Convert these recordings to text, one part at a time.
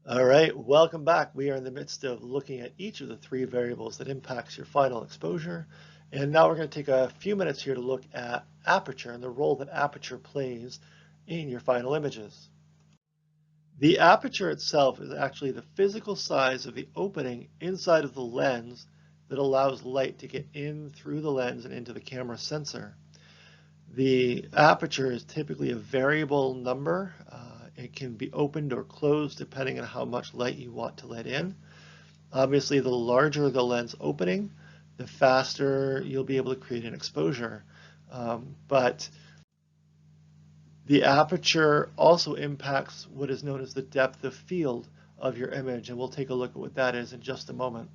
All right, welcome back. We are in the midst of looking at each of the three variables that impacts your final exposure. And now we're going to take a few minutes here to look at aperture and the role that aperture plays in your final images. The aperture itself is actually the physical size of the opening inside of the lens that allows light to get in through the lens and into the camera sensor. The aperture is typically a variable number. It can be opened or closed depending on how much light you want to let in. Obviously, the larger the lens opening, the faster you'll be able to create an exposure. But the aperture also impacts what is known as the depth of field of your image, and we'll take a look at what that is in just a moment.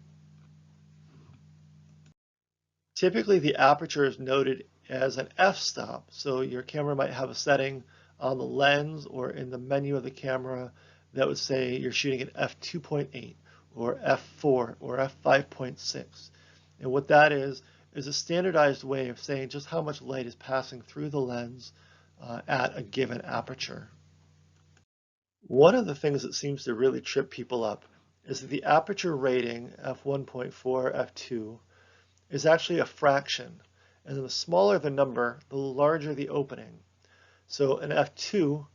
Typically, the aperture is noted as an f-stop. So your camera might have a setting on the lens or in the menu of the camera that would say you're shooting at f2.8 or f4 or f5.6. And what that is a standardized way of saying just how much light is passing through the lens at a given aperture. One of the things that seems to really trip people up is that the aperture rating, f1.4, f2, is actually a fraction. And the smaller the number, the larger the opening. So an f2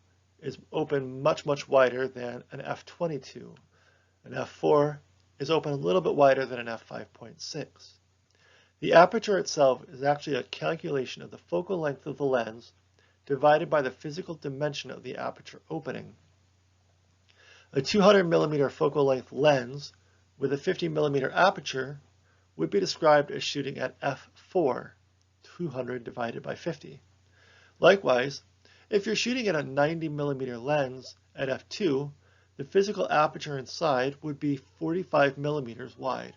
is open much wider than an f22. An f4 is open a little bit wider than an f5.6. The aperture itself is actually a calculation of the focal length of the lens divided by the physical dimension of the aperture opening. A 200 millimeter focal length lens with a 50 millimeter aperture would be described as shooting at f4, 200 divided by 50. Likewise, if you're shooting at a 90 millimeter lens at f2, the physical aperture inside would be 45 millimeters wide.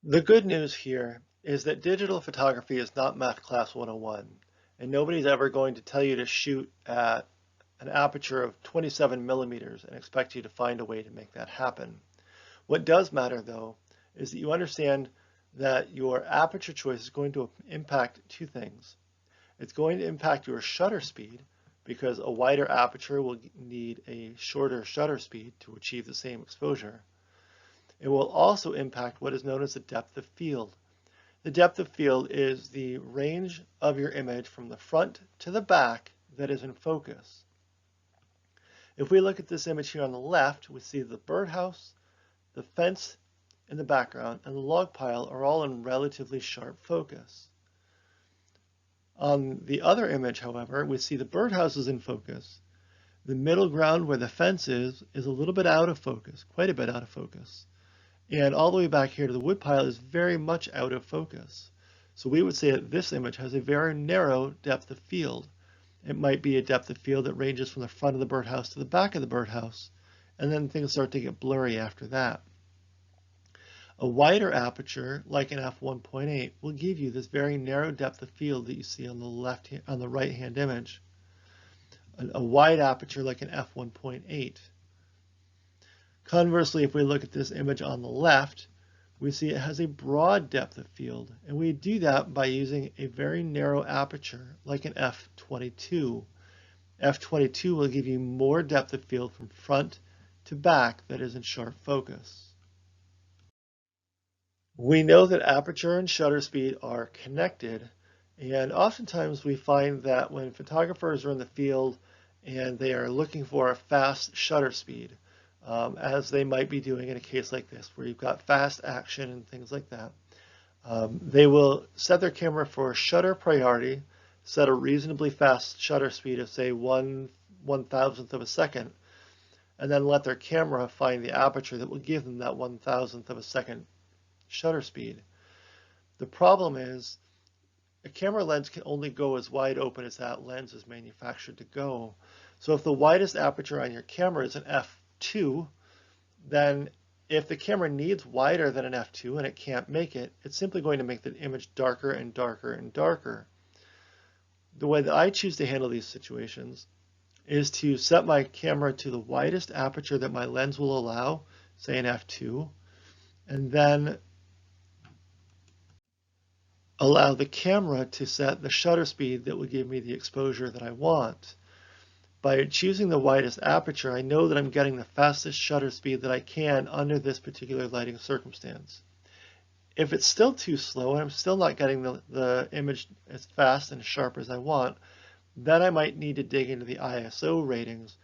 The good news here is that digital photography is not Math Class 101, and nobody's ever going to tell you to shoot at an aperture of 27 millimeters and expect you to find a way to make that happen. What does matter, though, is that you understand that your aperture choice is going to impact two things. It's going to impact your shutter speed because a wider aperture will need a shorter shutter speed to achieve the same exposure. It will also impact what is known as the depth of field. The depth of field is the range of your image from the front to the back that is in focus. If we look at this image here on the left, we see the birdhouse, the fence in the background, and the log pile are all in relatively sharp focus. On the other image, however, we see the birdhouse is in focus. The middle ground where the fence is a little bit out of focus, quite a bit out of focus. And all the way back here to the woodpile is very much out of focus. So we would say that this image has a very narrow depth of field. It might be a depth of field that ranges from the front of the birdhouse to the back of the birdhouse, and then things start to get blurry after that. A wider aperture, like an f1.8, will give you this very narrow depth of field that you see on the right-hand image. A wide aperture like an f1.8. Conversely, if we look at this image on the left, we see it has a broad depth of field, and we do that by using a very narrow aperture like an f22. f22 will give you more depth of field from front to back that is in sharp focus. We know that aperture and shutter speed are connected, and oftentimes we find that when photographers are in the field and they are looking for a fast shutter speed, as they might be doing in a case like this, where you've got fast action and things like that. They will set their camera for shutter priority, set a reasonably fast shutter speed of, say, 1/1000th of a second, and then let their camera find the aperture that will give them that 1/1000th of a second shutter speed. The problem is a camera lens can only go as wide open as that lens is manufactured to go. So if the widest aperture on your camera is an f2, then if the camera needs wider than an f2 and it can't make it, it's simply going to make the image darker and darker and darker. The way that I choose to handle these situations is to set my camera to the widest aperture that my lens will allow, say an f2, and then allow the camera to set the shutter speed that will give me the exposure that I want. By choosing the widest aperture, I know that I'm getting the fastest shutter speed that I can under this particular lighting circumstance. If it's still too slow and I'm still not getting the image as fast and sharp as I want, then I might need to dig into the ISO ratings,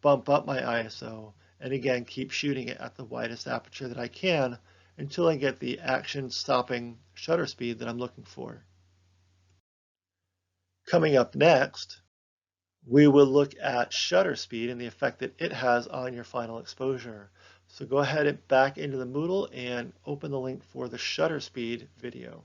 bump up my ISO, and again keep shooting it at the widest aperture that I can until I get the action stopping shutter speed that I'm looking for. Coming up next, we will look at shutter speed and the effect that it has on your final exposure. So go ahead and back into the Moodle and open the link for the shutter speed video.